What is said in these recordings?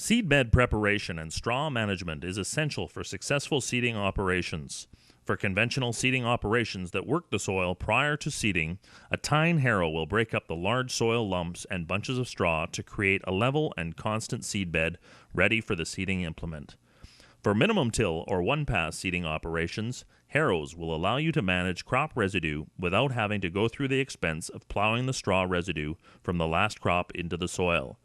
Seedbed preparation and straw management is essential for successful seeding operations. For conventional seeding operations that work the soil prior to seeding, a tine harrow will break up the large soil lumps and bunches of straw to create a level and constant seedbed ready for the seeding implement. For minimum till or one-pass seeding operations, harrows will allow you to manage crop residue without having to go through the expense of plowing the straw residue from the last crop into the soil.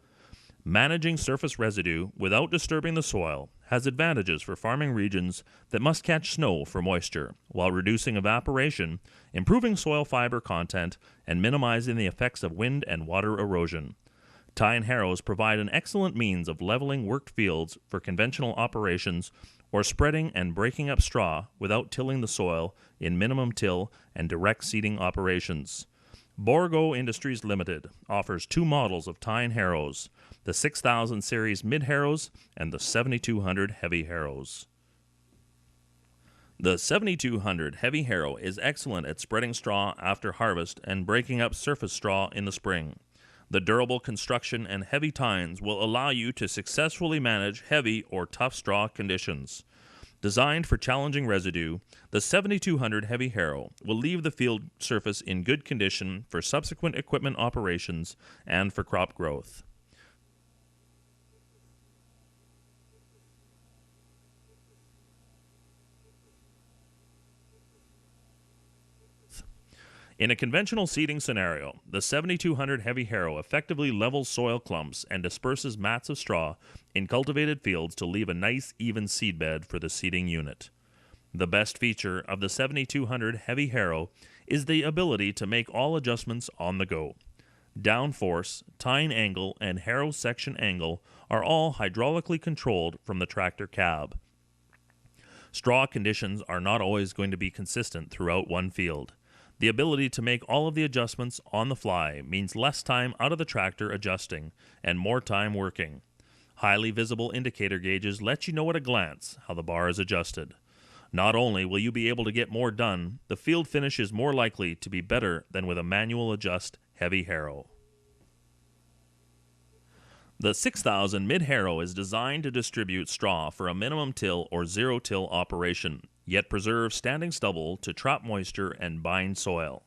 Managing surface residue without disturbing the soil has advantages for farming regions that must catch snow for moisture, while reducing evaporation, improving soil fiber content, and minimizing the effects of wind and water erosion. Tine harrows provide an excellent means of leveling worked fields for conventional operations or spreading and breaking up straw without tilling the soil in minimum till and direct seeding operations. Borgo Industries Limited offers two models of tine harrows, the 6000 series mid harrows and the 7200 heavy harrows. The 7200 heavy harrow is excellent at spreading straw after harvest and breaking up surface straw in the spring. The durable construction and heavy tines will allow you to successfully manage heavy or tough straw conditions. Designed for challenging residue, the 7200 heavy harrow will leave the field surface in good condition for subsequent equipment operations and for crop growth. In a conventional seeding scenario, the 7200 heavy harrow effectively levels soil clumps and disperses mats of straw in cultivated fields to leave a nice, even seedbed for the seeding unit. The best feature of the 7200 heavy harrow is the ability to make all adjustments on the go. Downforce, tine angle, and harrow section angle are all hydraulically controlled from the tractor cab. Straw conditions are not always going to be consistent throughout one field. The ability to make all of the adjustments on the fly means less time out of the tractor adjusting and more time working. Highly visible indicator gauges let you know at a glance how the bar is adjusted. Not only will you be able to get more done, the field finish is more likely to be better than with a manual adjust heavy harrow. The 6000 mid-harrow is designed to distribute straw for a minimum till or zero-till operation, yet preserve standing stubble to trap moisture and bind soil.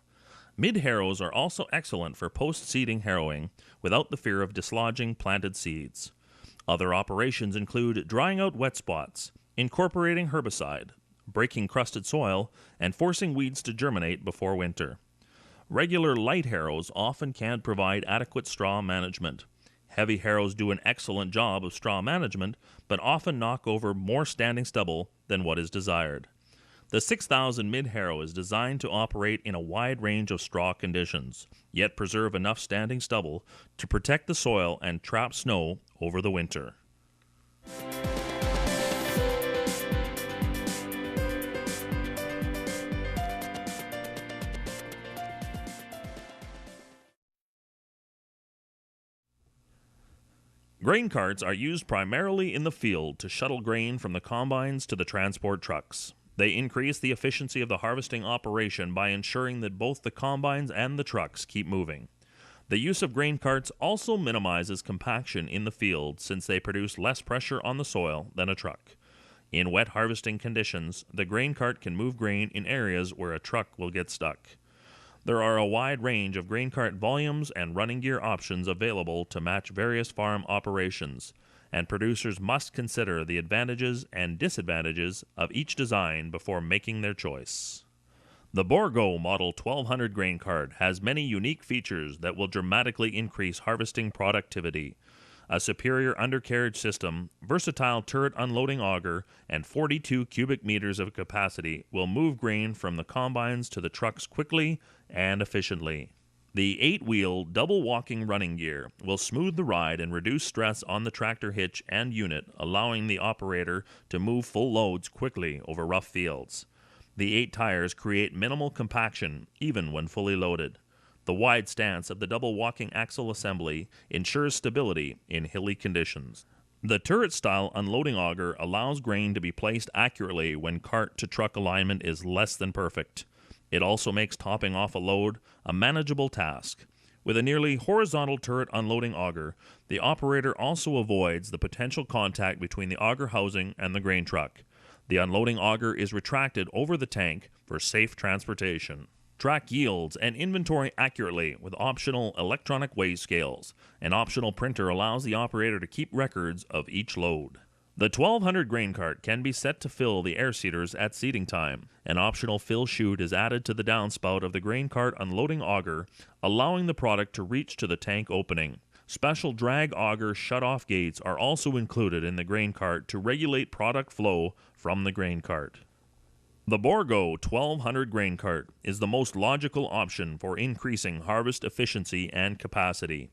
Mid-harrows are also excellent for post-seeding harrowing without the fear of dislodging planted seeds. Other operations include drying out wet spots, incorporating herbicide, breaking crusted soil, and forcing weeds to germinate before winter. Regular light harrows often can't provide adequate straw management. Heavy harrows do an excellent job of straw management, but often knock over more standing stubble than what is desired. The 6000 mid-harrow is designed to operate in a wide range of straw conditions, yet preserve enough standing stubble to protect the soil and trap snow over the winter. Grain carts are used primarily in the field to shuttle grain from the combines to the transport trucks. They increase the efficiency of the harvesting operation by ensuring that both the combines and the trucks keep moving. The use of grain carts also minimizes compaction in the field since they produce less pressure on the soil than a truck. In wet harvesting conditions, the grain cart can move grain in areas where a truck will get stuck. There are a wide range of grain cart volumes and running gear options available to match various farm operations, and producers must consider the advantages and disadvantages of each design before making their choice. The Borgo Model 1200 grain cart has many unique features that will dramatically increase harvesting productivity. A superior undercarriage system, versatile turret unloading auger, and 42 cubic meters of capacity will move grain from the combines to the trucks quickly and efficiently. The 8-wheel double walking running gear will smooth the ride and reduce stress on the tractor hitch and unit, allowing the operator to move full loads quickly over rough fields. The 8 tires create minimal compaction even when fully loaded. The wide stance of the double walking axle assembly ensures stability in hilly conditions. The turret-style unloading auger allows grain to be placed accurately when cart-to-truck alignment is less than perfect. It also makes topping off a load a manageable task. With a nearly horizontal turret unloading auger, the operator also avoids the potential contact between the auger housing and the grain truck. The unloading auger is retracted over the tank for safe transportation. Track yields and inventory accurately with optional electronic weigh scales. An optional printer allows the operator to keep records of each load. The 1200 grain cart can be set to fill the air seeders at seeding time. An optional fill chute is added to the downspout of the grain cart unloading auger, allowing the product to reach to the tank opening. Special drag auger shut-off gates are also included in the grain cart to regulate product flow from the grain cart. The Borgo 1200 grain cart is the most logical option for increasing harvest efficiency and capacity.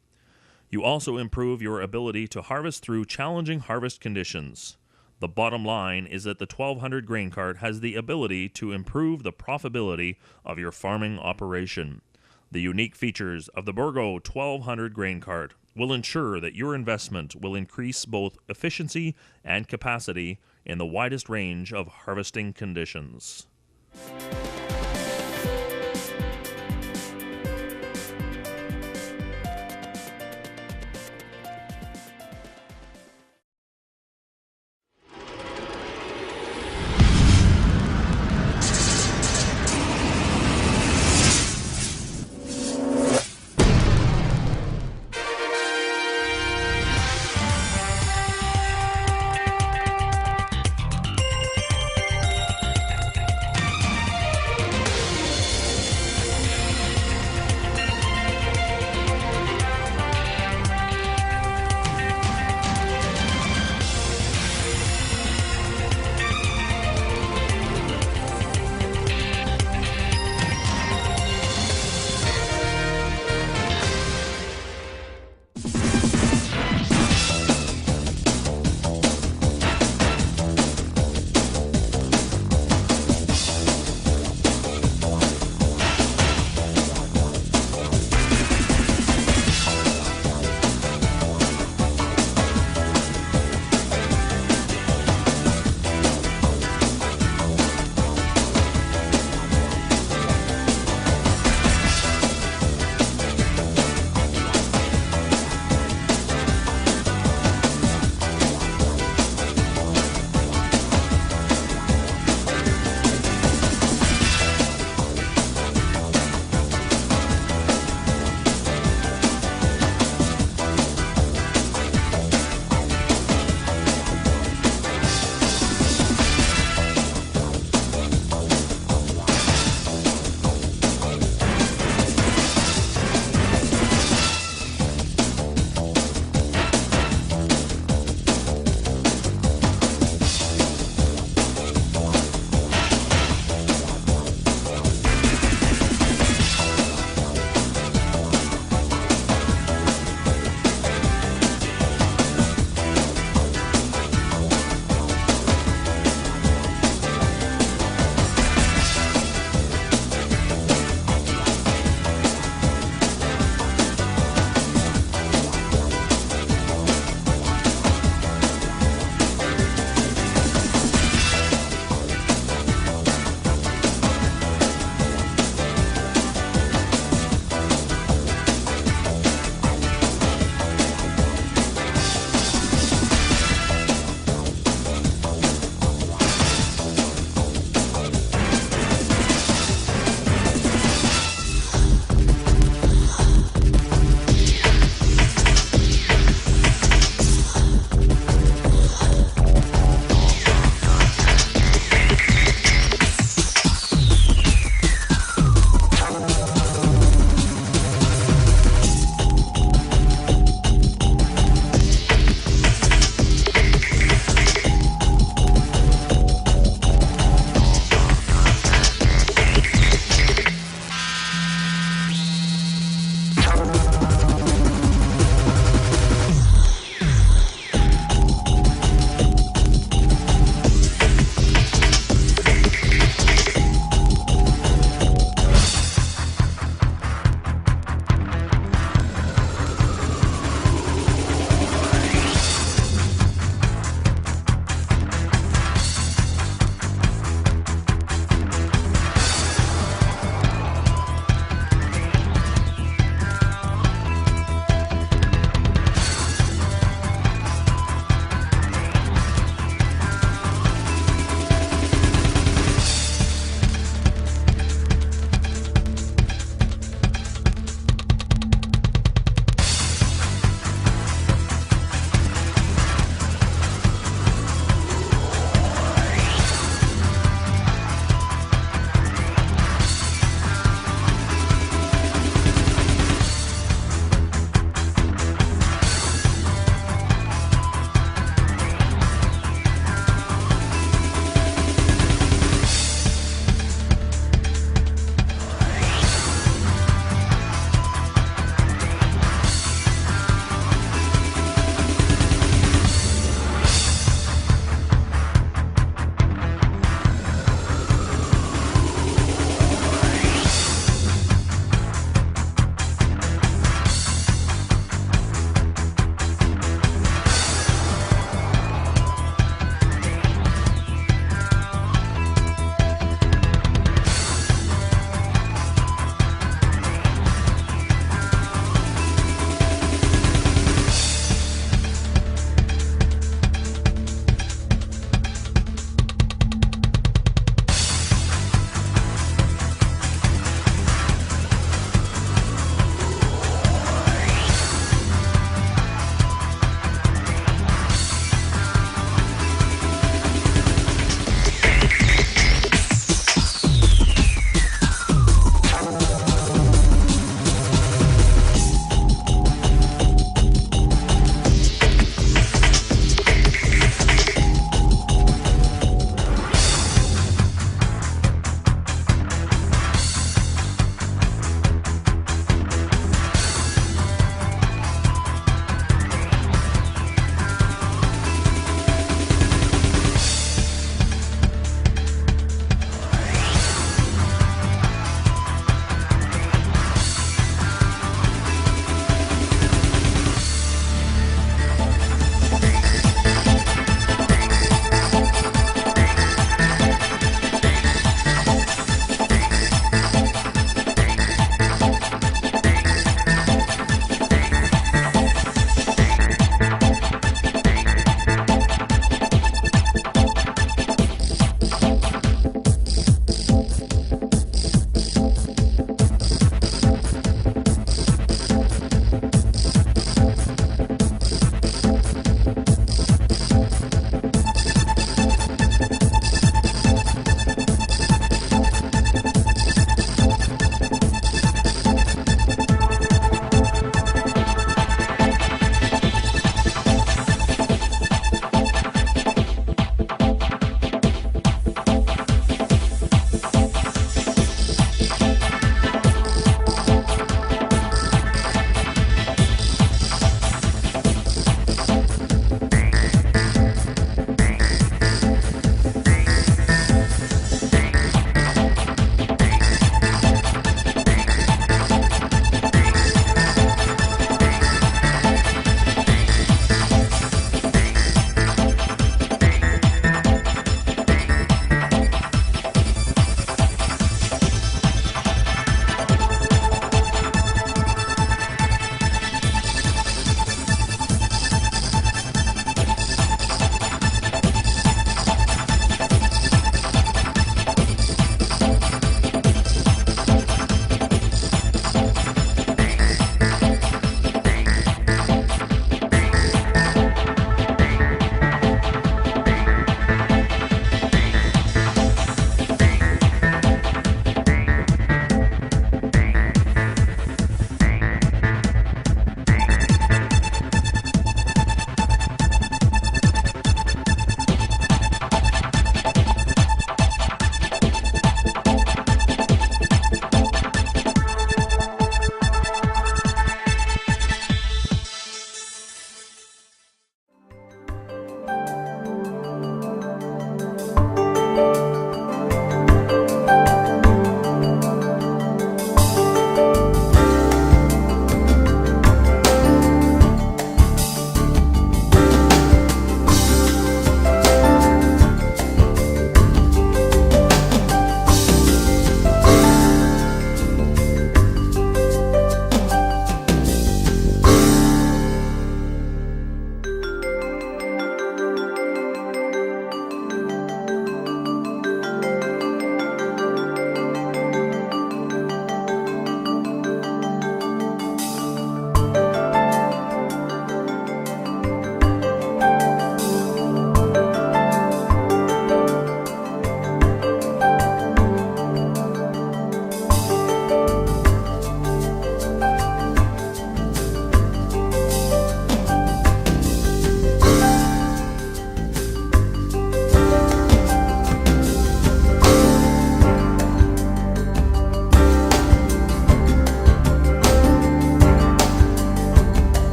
You also improve your ability to harvest through challenging harvest conditions. The bottom line is that the 1200 grain cart has the ability to improve the profitability of your farming operation. The unique features of the Borgo 1200 grain cart will ensure that your investment will increase both efficiency and capacity in the widest range of harvesting conditions.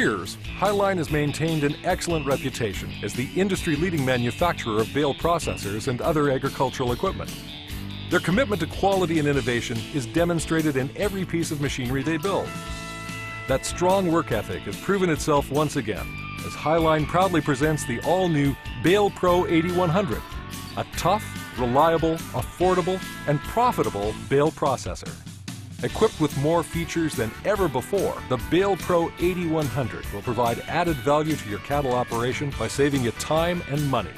years, Highline has maintained an excellent reputation as the industry-leading manufacturer of bale processors and other agricultural equipment. Their commitment to quality and innovation is demonstrated in every piece of machinery they build. That strong work ethic has proven itself once again as Highline proudly presents the all-new Bale Pro 8100, a tough, reliable, affordable, and profitable bale processor. Equipped with more features than ever before, the Bale Pro 8100 will provide added value to your cattle operation by saving you time and money.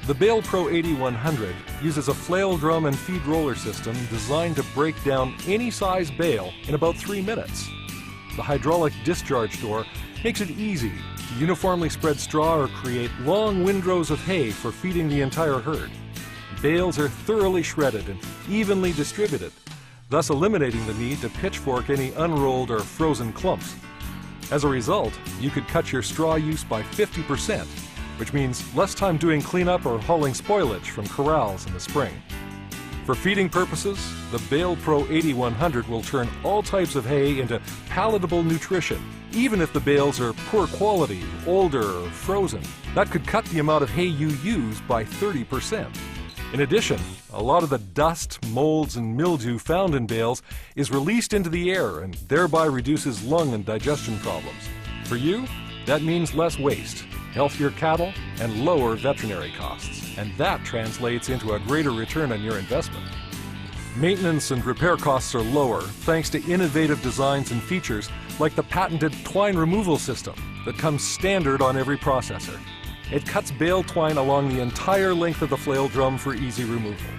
The Bale Pro 8100 uses a flail drum and feed roller system designed to break down any size bale in about 3 minutes. The hydraulic discharge door makes it easy to uniformly spread straw or create long windrows of hay for feeding the entire herd. Bales are thoroughly shredded and evenly distributed, thus eliminating the need to pitchfork any unrolled or frozen clumps. As a result, you could cut your straw use by 50%, which means less time doing cleanup or hauling spoilage from corrals in the spring. For feeding purposes, the Bale Pro 8100 will turn all types of hay into palatable nutrition, even if the bales are poor quality, older, or frozen. That could cut the amount of hay you use by 30%. In addition, a lot of the dust, molds, and mildew found in bales is released into the air and thereby reduces lung and digestion problems. For you, that means less waste, healthier cattle, and lower veterinary costs. And that translates into a greater return on your investment. Maintenance and repair costs are lower thanks to innovative designs and features like the patented twine removal system that comes standard on every processor. It cuts bale twine along the entire length of the flail drum for easy removal.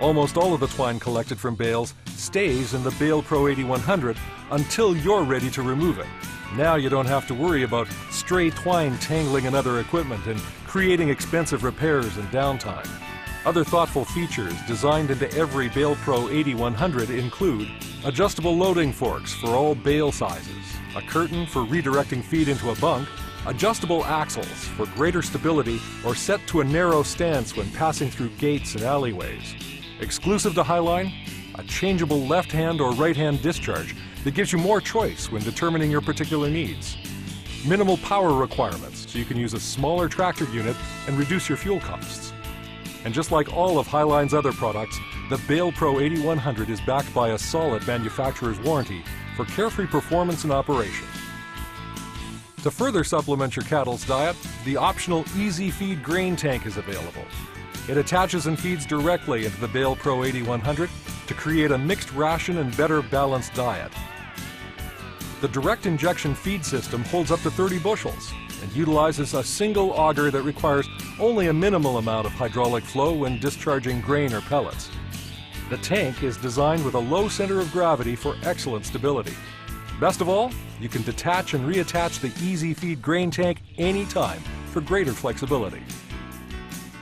Almost all of the twine collected from bales stays in the Bale Pro 8100 until you're ready to remove it. Now you don't have to worry about stray twine tangling in other equipment and creating expensive repairs and downtime. Other thoughtful features designed into every Bale Pro 8100 include adjustable loading forks for all bale sizes, a curtain for redirecting feed into a bunk, adjustable axles for greater stability or set to a narrow stance when passing through gates and alleyways. Exclusive to Highline, a changeable left-hand or right-hand discharge that gives you more choice when determining your particular needs. Minimal power requirements so you can use a smaller tractor unit and reduce your fuel costs. And just like all of Highline's other products, the Bale Pro 8100 is backed by a solid manufacturer's warranty for carefree performance and operation. To further supplement your cattle's diet, the optional Easy Feed grain tank is available. It attaches and feeds directly into the Bale Pro 8100 to create a mixed ration and better balanced diet. The direct injection feed system holds up to 30 bushels and utilizes a single auger that requires only a minimal amount of hydraulic flow when discharging grain or pellets. The tank is designed with a low center of gravity for excellent stability. Best of all, you can detach and reattach the Easy Feed grain tank anytime for greater flexibility.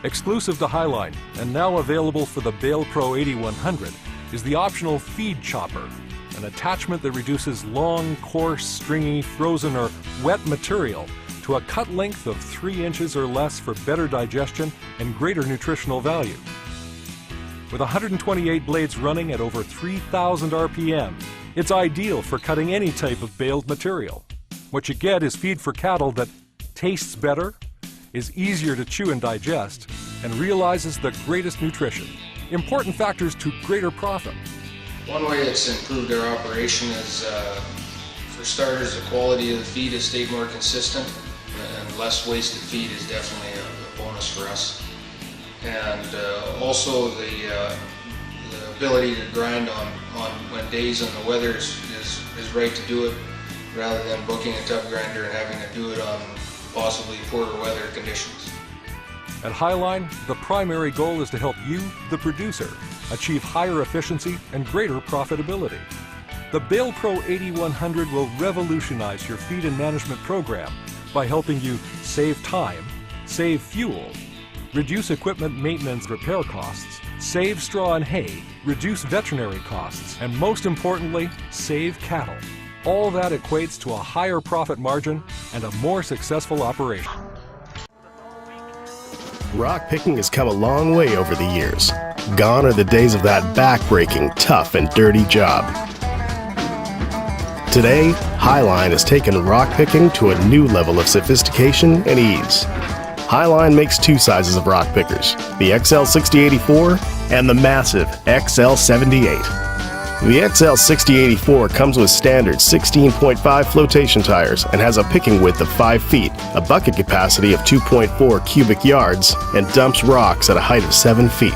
Exclusive to Highline and now available for the Bale Pro 8100 is the optional feed chopper, an attachment that reduces long, coarse, stringy, frozen, or wet material to a cut length of 3 inches or less for better digestion and greater nutritional value. With 128 blades running at over 3,000 RPM, it's ideal for cutting any type of baled material. What you get is feed for cattle that tastes better, is easier to chew and digest, and realizes the greatest nutrition. Important factors to greater profit. One way it's improved our operation is, for starters, the quality of the feed has stayed more consistent, and less wasted feed is definitely a bonus for us. And also the ability to grind on when days and the weather is right to do it, rather than booking a tub grinder and having to do it on possibly poorer weather conditions. At Highline, the primary goal is to help you, the producer, achieve higher efficiency and greater profitability. The Bale Pro 8100 will revolutionize your feed and management program by helping you save time, save fuel, reduce equipment maintenance repair costs, save straw and hay, reduce veterinary costs, and most importantly, save cattle. All that equates to a higher profit margin and a more successful operation. Rock picking has come a long way over the years. Gone are the days of that back-breaking, tough, and dirty job. Today, Highline has taken rock picking to a new level of sophistication and ease. Highline makes two sizes of rock pickers, the XL6084 and the massive XL78. The XL6084 comes with standard 16.5 flotation tires and has a picking width of 5 feet, a bucket capacity of 2.4 cubic yards, and dumps rocks at a height of 7 feet.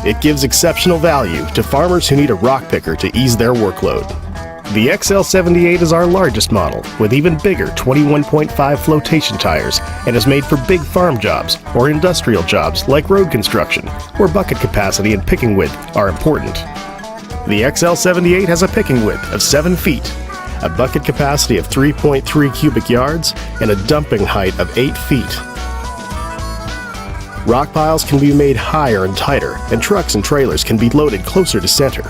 It gives exceptional value to farmers who need a rock picker to ease their workload. The XL78 is our largest model, with even bigger 21.5 flotation tires, and is made for big farm jobs or industrial jobs like road construction, where bucket capacity and picking width are important. The XL78 has a picking width of 7 feet, a bucket capacity of 3.3 cubic yards, and a dumping height of 8 feet. Rock piles can be made higher and tighter, and trucks and trailers can be loaded closer to center.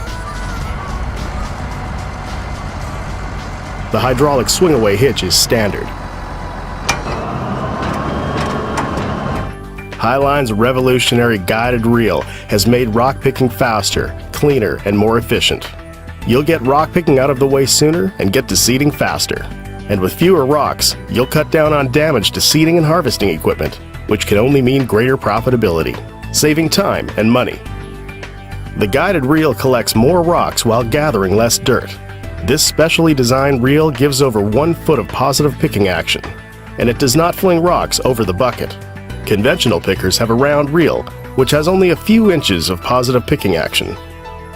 The hydraulic swing-away hitch is standard. Highline's revolutionary guided reel has made rock picking faster, cleaner, and more efficient. You'll get rock picking out of the way sooner and get to seeding faster. And with fewer rocks, you'll cut down on damage to seeding and harvesting equipment, which can only mean greater profitability, saving time and money. The guided reel collects more rocks while gathering less dirt. This specially designed reel gives over 1 foot of positive picking action, and it does not fling rocks over the bucket. Conventional pickers have a round reel, which has only a few inches of positive picking action.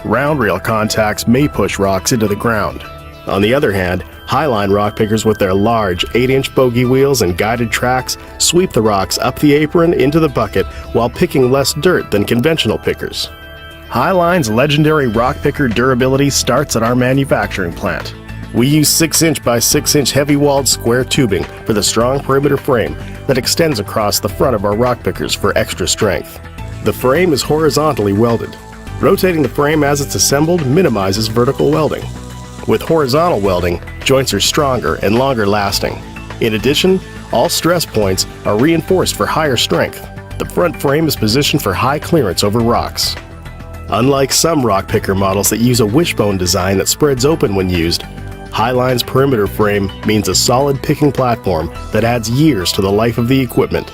Round reel contacts may push rocks into the ground. On the other hand, Highline rock pickers with their large 8-inch bogey wheels and guided tracks sweep the rocks up the apron into the bucket while picking less dirt than conventional pickers. Highline's legendary rock picker durability starts at our manufacturing plant. We use 6-inch by 6-inch heavy-walled square tubing for the strong perimeter frame that extends across the front of our rock pickers for extra strength. The frame is horizontally welded. Rotating the frame as it's assembled minimizes vertical welding. With horizontal welding, joints are stronger and longer lasting. In addition, all stress points are reinforced for higher strength. The front frame is positioned for high clearance over rocks. Unlike some rock picker models that use a wishbone design that spreads open when used, Highline's perimeter frame means a solid picking platform that adds years to the life of the equipment.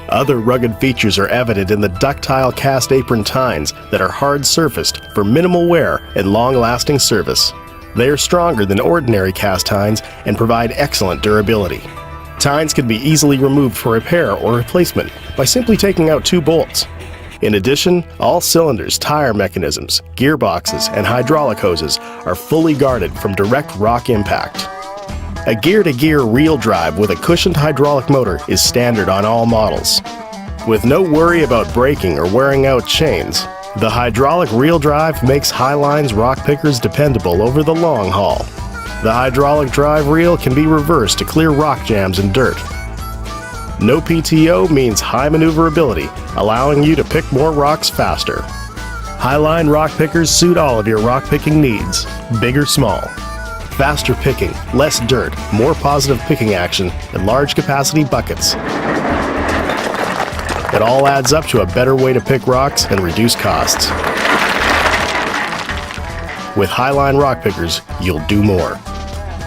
Other rugged features are evident in the ductile cast apron tines that are hard-surfaced for minimal wear and long-lasting service. They are stronger than ordinary cast tines and provide excellent durability. Tines can be easily removed for repair or replacement by simply taking out 2 bolts. In addition, all cylinders, tire mechanisms, gearboxes, and hydraulic hoses are fully guarded from direct rock impact. A gear-to-gear reel drive with a cushioned hydraulic motor is standard on all models. With no worry about breaking or wearing out chains, the hydraulic reel drive makes Highline's rock pickers dependable over the long haul. The hydraulic drive reel can be reversed to clear rock jams and dirt. No PTO means high maneuverability, allowing you to pick more rocks faster. Highline rock pickers suit all of your rock picking needs, big or small. Faster picking, less dirt, more positive picking action, and large capacity buckets. It all adds up to a better way to pick rocks and reduce costs. With Highline rock pickers, you'll do more.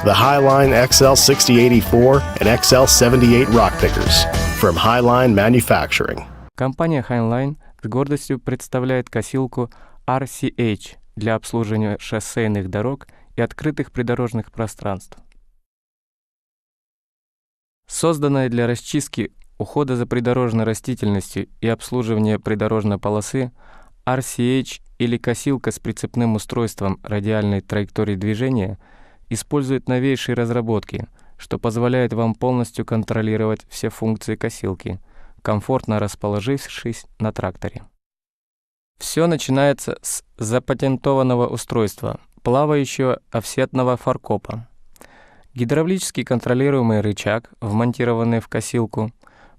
The Highline XL6084 and XL78 rock pickers from Highline Manufacturing. Компания Highline с гордостью представляет косилку RCH для обслуживания шоссейных дорог и открытых придорожных пространств. Созданная для расчистки, ухода за придорожной растительностью и обслуживания придорожной полосы, RCH или косилка с прицепным устройством радиальной траектории движения использует новейшие разработки, что позволяет вам полностью контролировать все функции косилки, комфортно расположившись на тракторе. Все начинается с запатентованного устройства, плавающего офсетного фаркопа. Гидравлически контролируемый рычаг, вмонтированный в косилку,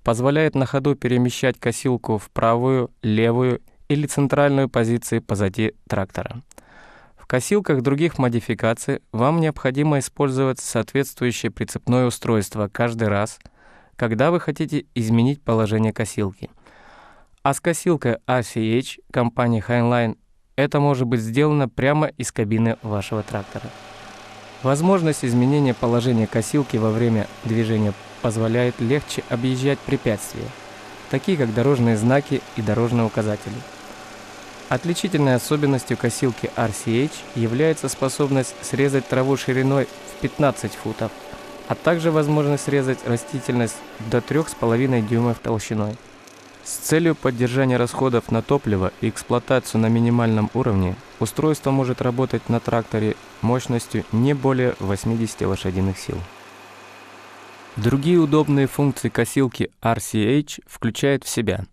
позволяет на ходу перемещать косилку в правую, левую или центральную позиции позади трактора. В косилках других модификаций вам необходимо использовать соответствующее прицепное устройство каждый раз, когда вы хотите изменить положение косилки. А с косилкой RCH компании Highline это может быть сделано прямо из кабины вашего трактора. Возможность изменения положения косилки во время движения позволяет легче объезжать препятствия, такие как дорожные знаки и дорожные указатели. Отличительной особенностью косилки RCH является способность срезать траву шириной в 15 футов, а также возможность срезать растительность до 3,5 дюймов толщиной. С целью поддержания расходов на топливо и эксплуатацию на минимальном уровне устройство может работать на тракторе мощностью не более 80 лошадиных сил. Другие удобные функции косилки RCH включают в себя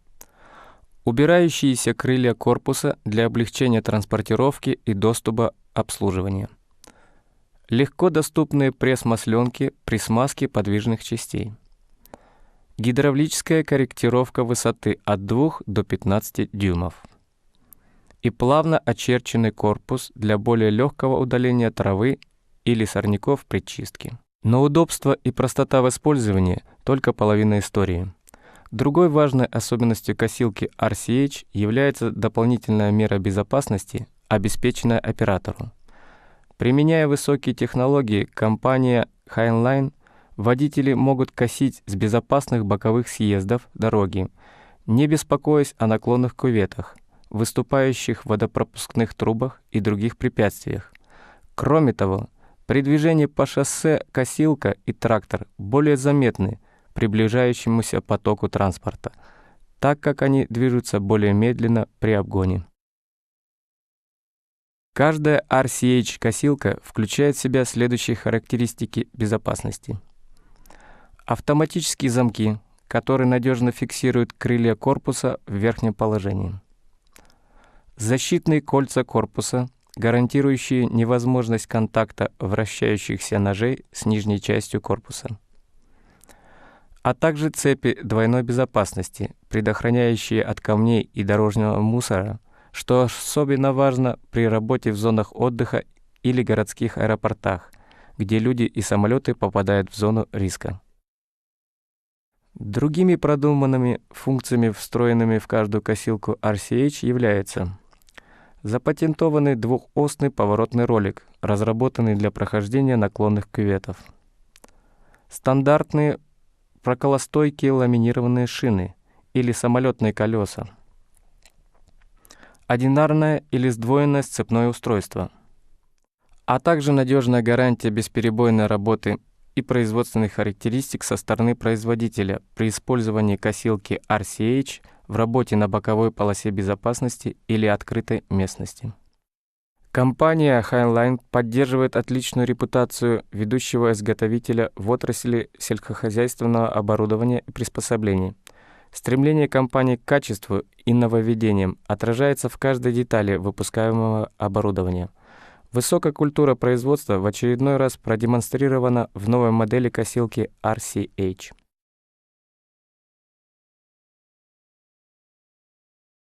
убирающиеся крылья корпуса для облегчения транспортировки и доступа обслуживания, легко доступные пресс-масленки при смазке подвижных частей, гидравлическая корректировка высоты от 2 до 15 дюймов и плавно очерченный корпус для более легкого удаления травы или сорняков при чистке. Но удобство и простота в использовании – только половина истории. Другой важной особенностью косилки RCH является дополнительная мера безопасности, обеспеченная оператору. Применяя высокие технологии, компания Heinlein водители могут косить с безопасных боковых съездов дороги, не беспокоясь о наклонных кюветах, выступающих водопропускных трубах и других препятствиях. Кроме того, при движении по шоссе косилка и трактор более заметны приближающемуся потоку транспорта, так как они движутся более медленно при обгоне. Каждая RCH-косилка включает в себя следующие характеристики безопасности. Автоматические замки, которые надежно фиксируют крылья корпуса в верхнем положении. Защитные кольца корпуса, гарантирующие невозможность контакта вращающихся ножей с нижней частью корпуса. А также цепи двойной безопасности, предохраняющие от камней и дорожного мусора, что особенно важно при работе в зонах отдыха или городских аэропортах, где люди и самолеты попадают в зону риска. Другими продуманными функциями, встроенными в каждую косилку RCH, являются запатентованный двухосный поворотный ролик, разработанный для прохождения наклонных кюветов, стандартные проколостойкие ламинированные шины или самолетные колеса, одинарное или сдвоенное сцепное устройство, а также надежная гарантия бесперебойной работы и производственных характеристик со стороны производителя при использовании косилки RCH в работе на боковой полосе безопасности или открытой местности. Компания Heinlein поддерживает отличную репутацию ведущего изготовителя в отрасли сельскохозяйственного оборудования и приспособлений. Стремление компании к качеству и нововведениям отражается в каждой детали выпускаемого оборудования. Высокая культура производства в очередной раз продемонстрирована в новой модели косилки RCH.